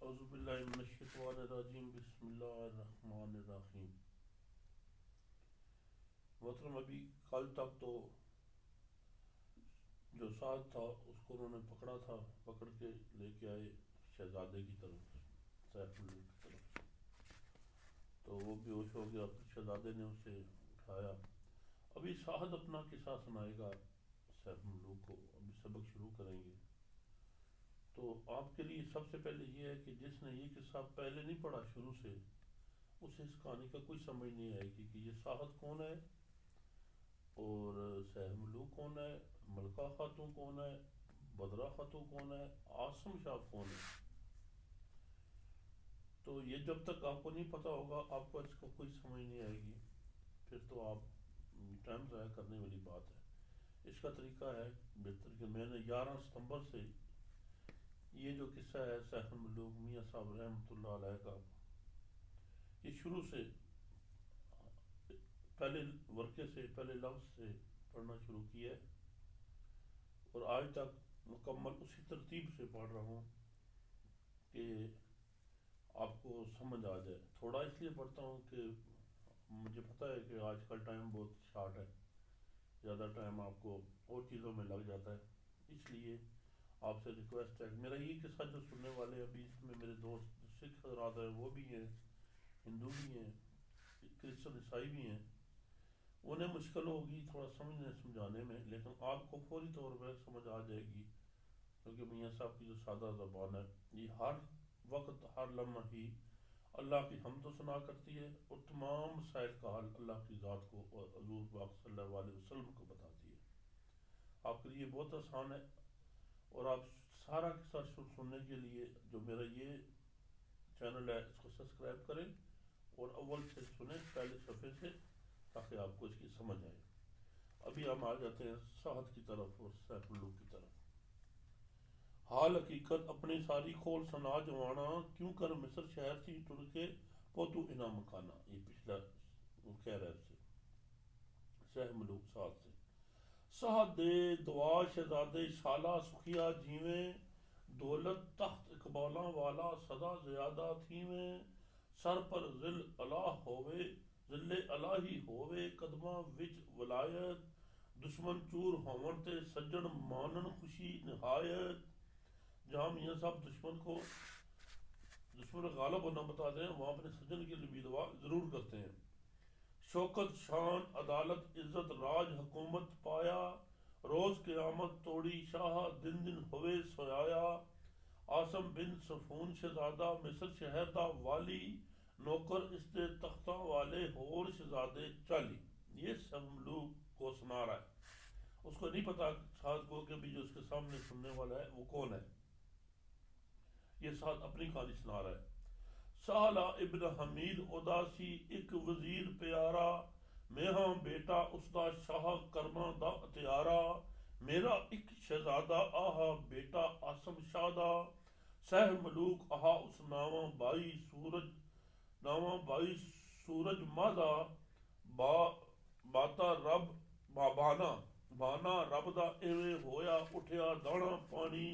औज़ुबिल्लाहिमिनश्शैतानिर्रजीम बिस्मिल्लाहिर्रहमानिर्रहीम। मतलब अभी कल तक तो जो साथ था उसको उन्होंने पकड़ा था, पकड़ के लेके आए शहजादे की तरफ, सैफुल्लूह की तरफ। तो वो बेहोश हो गया, फिर शहजादे ने उसे उठाया। अभी साहद अपना किस्सा सुनाएगा सैफुल्लूह को, अभी सबक शुरू करेंगे। तो आपके लिए सबसे पहले ये है कि जिसने ये किस्सा पहले नहीं पढ़ा शुरू से, उसे इस कहानी का कोई समझ नहीं आएगी कि ये साहद कौन है और सहमलू कौन है, मलका खातून कौन है, बदरा खातून कौन है, आसम शाह कौन है। तो ये जब तक आपको नहीं पता होगा आपको इसको कोई समझ नहीं आएगी, फिर तो आप टाइम ज़ाया करने वाली बात है। इसका तरीका है बेहतर कि मैंने 11 सितंबर से ये जो किस्सा है सहमलू मियाँ साहब रहमतुल्लाह अलैह का, ये शुरू से पहले वर्के से, पहले लफ्ज़ से पढ़ना शुरू किया है और आज तक मुकम्मल उसी तरतीब से पढ़ रहा हूँ कि आपको समझ आ जाए। थोड़ा इसलिए पढ़ता हूँ कि मुझे पता है कि आजकल टाइम बहुत शार्ट है, ज़्यादा टाइम आपको और चीज़ों में लग जाता है, इसलिए आपसे रिक्वेस्ट है। मेरा ये किस्सा जो सुनने वाले अभी इसमें मेरे दोस्त सिख हजरात हैं, वो भी हैं, हिंदू भी हैं, क्रिश्चन ईसाई भी हैं, उन्हें मुश्किल होगी थोड़ा समझने समझाने में, लेकिन आपको फौरी तौर पर समझ आ जाएगी क्योंकि मियाँ साहब की जो सादा ज़बान है ये हर वक्त हर लम्हा ही अल्लाह की हम तो सुना करती है और तमाम मसाइल का हल अल्लाह की ज़ात को और हज़ूर पाक सल्लल्लाहु अलैहि वसल्लम को बताती है। आपके लिए बहुत आसान है और आप सारा किस्सा सुनने के लिए जो मेरा ये चैनल है इसको सब्सक्राइब करें और अव्वल से सुने, पहले सफ़े से, ताकि आपको इसकी समझ आए। अभी हम आ जाते हैं साहद की तरफ और सैफुल्लूह की तरफ। हाल हकीकत अपनी सारी खोल सना जवाना, क्यों कर मिस्र शहर थी टुर के पोतू इनाम खाना। ये पिछला वो कह रहे थे सहमलूक साहद से। साहद दे दुआ शहजादे शाला सुखिया जीवे, दौलत तख्त इकबाला वाला सदा ज्यादा थीवे, सर पर जिल अलाह होवे, जिले अलाही होवे, कदमा विच वलायत, दुश्मन चूर होवन ते सज्जन मानन खुशी निहायत। जहाँ मियाँ साहब दुश्मन गालब होना बताते हैं, वहाँ अपने सज्जन के लिए भी दुआ जरूर करते हैं। शौकत शान अदालत इज्जत राज हुकूमत पाया, रोज क़यामत तोड़ी शाह दिन दिन हुए सोया। आसम बिन सफून शहजादा मिस्र शहर दा वाली, नौकर इसके तख्ता वाले होर शहजादे चाली। ये समलू को सुना रहा है, उसको नहीं पता साथ को कि भी जो उसके सामने सुनने वाला है वो कौन है। ये साथ अपनी कहानी सुना रहा है। साला इब्न हमीद उदासी एक वजीर प्यारा, मेहा बेटा उसदा शाह कर्मा दा त्यारा, मेरा एक शहजादा आहा बेटा आसम शादा, सह मलूक आहा उस नावा बाई सूरज, नावा बाई सूरज मादा, बा बाता रब बाबाना, बाना रब दा एवें होया उठिया दाना पानी,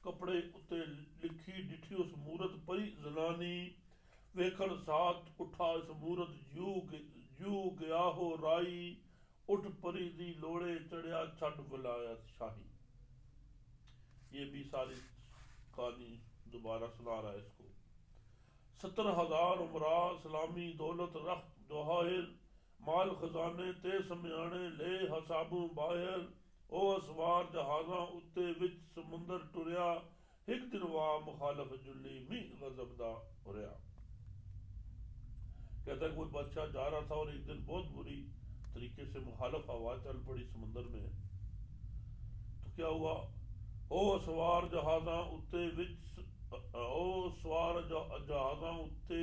कपड़े उत्ते लिखी डिठी उस मूरत परी जनानी, वेखण साथ उठा इस मूरत जू गया हो राई, उठ परी दी लोड़े चढ़िया छड़ विलायत शाही। ये भी सारी कहानी दोबारा सुना रहा है इसको। 70,000 उमरा सलामी दौलत रख दोहार, माल खजाने ते समयाने ले हसाबू बाहर, ओ असवार जहाजा उत्ते विच समुंदर टुरिया, एक दिन वा मुखालफ जुल्ली मी गजबदा हुरिया। कहता है कोई बादशाह जा रहा था और एक दिन बहुत बुरी तरीके से मुखालफ हवा चल पड़ी समुंदर में। तो क्या हुआ, ओ सवार जहाजा उत्ते विच, ओ सवार जहाजा उत्ते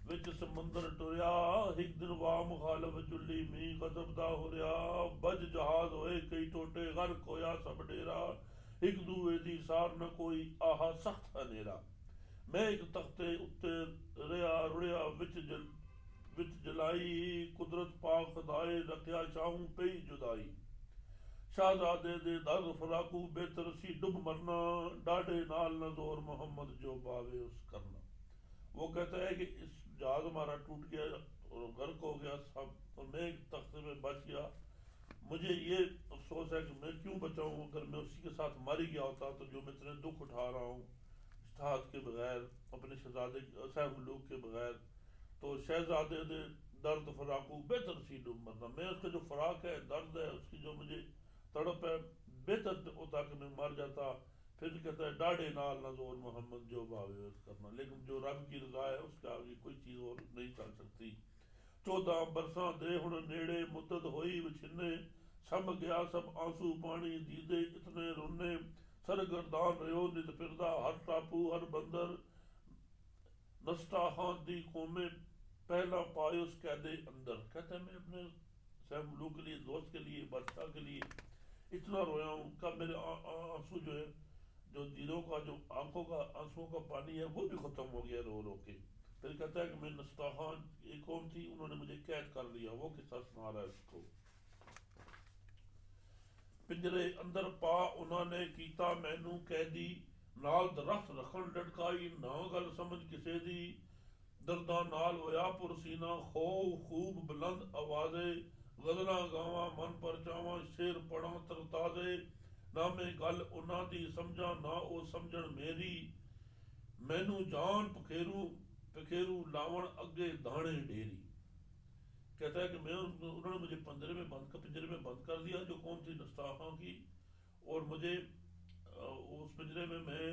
विच समुंदर टुरिया, एक दिन वा मुखालफ जुल्ली मी गजबदा हुरिया, बज जहाज होए कई टोटे गर्क होया सब डेरा, एक दूए दी सार न कोई आहा सख्त हनेरा, मैं एक तख्ते उत्ते रिया रुड़िया विच जलाई, कुदरत पाक खुदाए रखिया शाहू पई जुदाई। शाहजादे दे दर्द फराकू बेहतर सी डुब मरना, डाढ़े नाल न जोर मोहम्मद जो बावे उस करना। वो कहता है कि इस जहाज हमारा टूट गया और गर्क हो गया सब, और मैं एक तख्ते में बच गया। मुझे ये अफसोस है कि मैं क्यों बचाऊं, अगर मैं उसी के साथ मर ही गया होता तो जो मैं इतने दुख उठा रहा हूँ इस्ताहत के बगैर, अपने शहजादे सहब मलूक के बगैर, तो शहजादे दे दर्द फराकू बेहतर सी डूब मरना, मैं उसका जो फराक है दर्द है उसकी जो मुझे तड़प है, बेहतर होता कि मैं मर जाता। फिर कहता है डाढ़े नाल ना जोर मोहम्मद जो भावे उस करना, लेकिन जो रब की रजा है उसके आगे कोई चीज़ और नहीं चल सकती। 14 बरसां दे हुण नेड़े मुद्दत होई विछिन्ने, छम गया सब आंसू पानी दीदे इतने रोने, सरगर्दान रहो नित फिरदा हर टापू हर बंदर, नस्टा हाथ दी कौमे पहला पाए उस कैदे अंदर। कहते हैं मैं अपने सहमलू के लिए, दोस्त के लिए, बादशाह के लिए इतना रोया हूँ, कब मेरे आंसू जो है, जो दिलों का जो आंखों का आंसुओं का पानी है वो भी खत्म हो गया रो रो के। फिर कहता है कि मैं नस्ताहान एक कौम थी, उन्होंने मुझे कैद कर लिया, वो किस्सा सुना रहा है उसको। पिंजरे अंदर पा उन्होंने कीता मैनू कैदी, नाल दरख्त रखन लटकाई ना गल समझ किसे दी, दर्दा नाल होया पुरसीना खो खूब बुलंद आवाजे, गजला गावा मन पर चावा शेर पढ़ा तरताजे, ना मैं गल उन्हां दी समझा ना ओ समझण मेरी, मैनू जान पखेरू पखेरू लावण अगे दाने ढेरी। कहता है कि मैं उन्होंने मुझे पिंजरे में बंद कर दिया जो कौन थी नस्ताहा की, और मुझे उस पिंजरे में मैं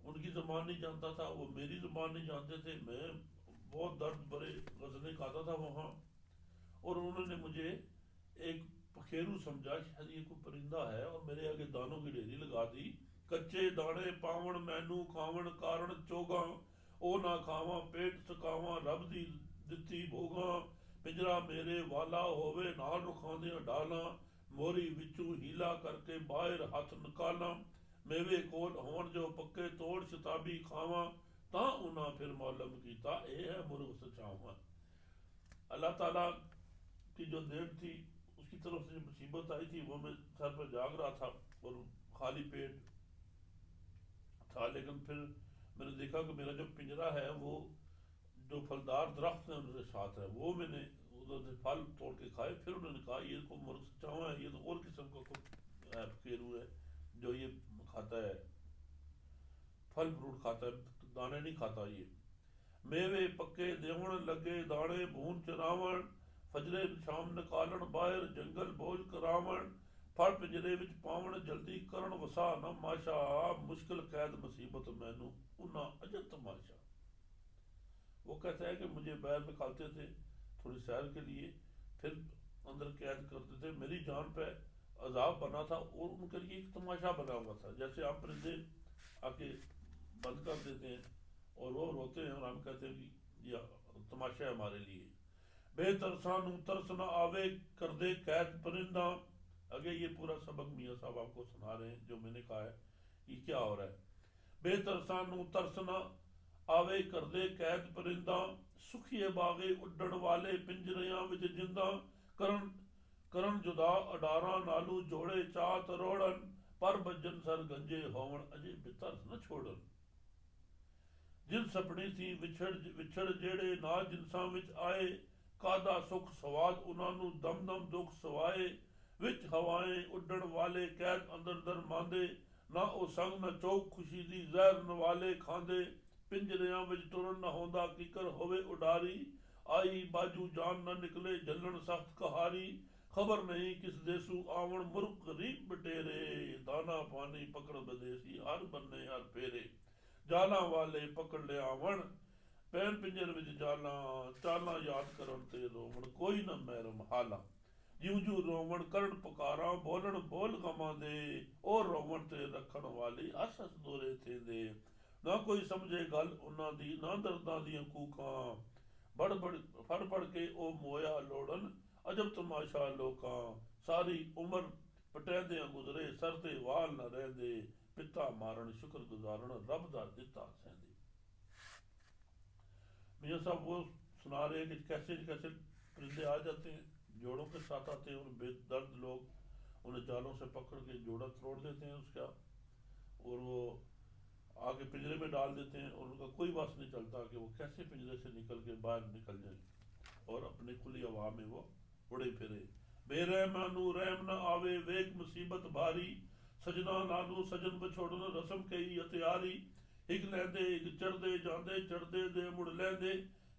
उनकी ज़ुबान नहीं जानता था, वो मेरी ज़ुबान नहीं जानते थे, मैं बहुत दर्द भरे गज़लें गाता था वहाँ, और उन्होंने मुझे एक पखेरू समझा, शायद ये कोई परिंदा है, और मेरे आगे दानों की ढेरी लगा दी। कच्चे दाने पावण मैनू खावण कारण चोगा, ओ ना खावा पेट सकावा रब दी दित्ती भोगा, पिंजरा मेरे वाला होवे नाल रुखांदियां डाला, मोरी विचू हीला करके बाहर हथ निकाला, मेवे कोल होण जो पक्के तोड़ शताबी खावा, ता उन्हां फिर मौलम कीता ए है मुर्ग सचावा। अल्लाह ताला की जो देन थी उसकी तरफ से मुसीबत आई थी, वो मैं सर पर जाग रहा था और खाली पेट था, लेकिन फिर मैंने देखा कि मेरा जो पिंजरा है वो जो फलदार दरख्त है उनके साथ है, वो मैंने उधर से फल तोड़ के खाए। फिर उन्होंने कहा ये को मुर्ग सचावा है, ये तो और किस्म का पखेरू है जो ये खाता है, फल फ्रूट खाता है, दाने नहीं खाता ये। मेवे पक्के देवण लगे दाने भून चरावण, फजरे शाम निकालन बाहर जंगल बोझ करावण, फल पिंजरे विच पावण जल्दी करण वसा न माशा, मुश्किल कैद मुसीबत मैनू उन्ना अजब तमाशा। वो कहता है कि मुझे बाहर निकालते थे थोड़ी सैर के लिए, फिर अंदर कैद करते थे, मेरी जान पे अजाब बना था, और उनके लिए एक तमाशा बना हुआ था, जैसे आप परिंदे आके बंद कर देते हैं और वो रोते हैं और हम कहते हैं कि यह तमाशा है हमारे लिए। बेहतर सानू तरस न आवे कर दे कैद परिंदा। अगे ये पूरा सबक मियाँ साहब आपको सुना रहे हैं जो मैंने कहा है ये क्या हो रहा है। बेहतर सानू तरस न आवे कर दे कैद परिंदा, सुखिए बागे उड्डण वाले पिंजरियां विच जिंदा, करन करन जुदा अडारा नालू जोड़े चात रोड़न, पर बजन सर गंजे होवन अजे बितर न छोड़न। जिन सपनी थी विछड़ जेड़े ना जिनसां विच आए, कादा सुख सवाद उन्हां नू दम दम दुख सवाए, विच हवाएं उड्डण वाले कैद अंदर दर मांदे, ना ओ संग न चौक खुशी दी जहर नवाले खांदे, पिंजरियां विच टुरन न होंदा किकर होवे उडारी, आई बाजू जान न निकले जलन सख्त कहारी, खबर नहीं किस देसू आवण मुर्ग गरीब बटेरे, दाना पानी पकड़ बदेसी हर बन्ने हर फेरे, जाला वाले पकड़ ले आवण पैन पिंजर विच जाला, चाला याद करन ते रोवण कोई न मैरम हाला, जूं जूं रोवण करन पुकारा बोलन बोल गमां दे, ओ रोवण ते रखण वाली हस हस दोरे थेंदे, ना कोई समझे गल उन्हां दी ना दर्दां दियां कूकां, बड़ बड़ फड़ फड़ के ओ मोया लोड़न अजब तमाशा लोकां, सारी उम्र पटैंदियां गुजरे सर ते वाल न रहिंदे, पिता मारन शुक्र गुजारन रब दा दिता सैंदे। मियाँ साहब वो सुना रहे हैं कि कैसे कैसे परिंदे आ जाते हैं, जोड़ों के साथ आते हैं और बेदर्द लोग, उन्हें जालों से पकड़ के जोड़ा तोड़ देते हैं उसका, और वो आगे पिंजरे में डाल देते हैं, और उनका कोई बस नहीं चलता कि वो कैसे पिंजरे से निकल के बाहर निकल जाए और अपने खुली हवा में वो उड़े फिरे। बेरहमानू रहम न आवे वेग मुसीबत भारी, सजना नानू सजन बछोड़न रसम कई हथियारी, एक लैंदे एक चढ़दे जांदे चढ़दे दे मुड़ लैंदे,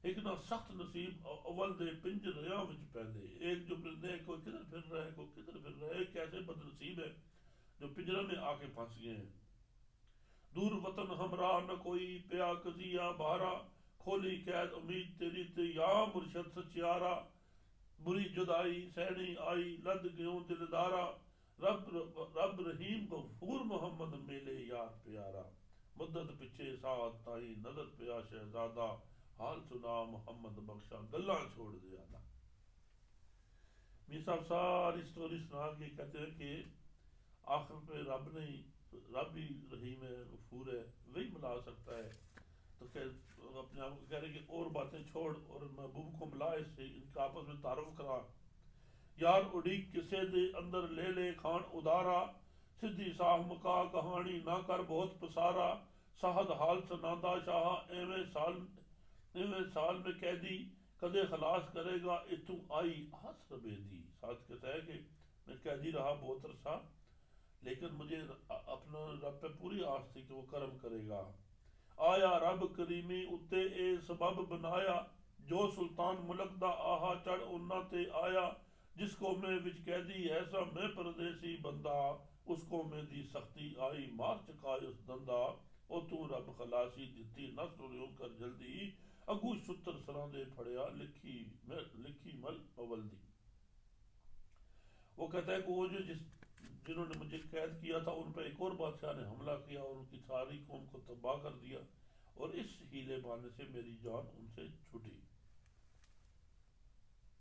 एक ना सख्त नसीब अव्वल दे पिंजरियां विच पैंदे। एक जो परिंदे कोई किधर फिर रहा है कोई किधर फिर रहा है, कैसे बदनसीब है जो पिंजरे में आके फंस गए हैं। दूर वतन हमरा न कोई प्या कजिया बारा, खोली कैद उम्मीद तेरी ते या मुर्शद सचियारा, बुरी जुदाई सहनी आई लद गयो दिलदारा, रब रब रहीम गफूर मोहम्मद मेले यार प्यारा, मुद्दत पिछे साथ ताई नजर पिया शहजादा, हाल सुना मोहम्मद बख्शा गल्ला छोड़ दिया था। मीर साहब सारी स्टोरी सुना के कहते हैं कि आखिर पे रब नहीं, रब ही रहीम है गफूर है, वही मिला सकता है। तो अपने आप को कह रहे कि और बातें छोड़ और महबूब को मिला, इससे इनका आपस में तारुफ करा। यार उड़ीक किसे दे अंदर ले ले खान उदारा, सिद्धि साह मुका कहानी ना कर बहुत पसारा, साहद हाल सनादा शाह एवें साल में कैदी, कदे खलास करेगा इतू आई हस रबेदी। साथ कहता है कि मैं कैदी रहा बहुत अरसा, लेकिन मुझे अपना रब पे पूरी आस थी कि वो करम करेगा। आया रब करीमी उत्ते ए सबब बनाया, जो सुल्तान मुल्क दा आहा चढ़ उन्ना ते आया, जिसको मैं विच कैदी ऐसा मैं परदेसी बंदा, उसको मैं दी सख्ती आई मार चकाए उस दंदा, ओ तू रब खलासी दिती नस्ल कर जल्दी, अगू शुत्र सरां दे फड़िया लिखी मल अवल दी। वो कहता है कि वो जो जिन्होंने मुझे कैद किया था उन पर एक और बादशाह ने हमला किया और उनकी सारी कौम को तबाह कर दिया, और इस हीले बहाने से मेरी जान उनसे छूटी।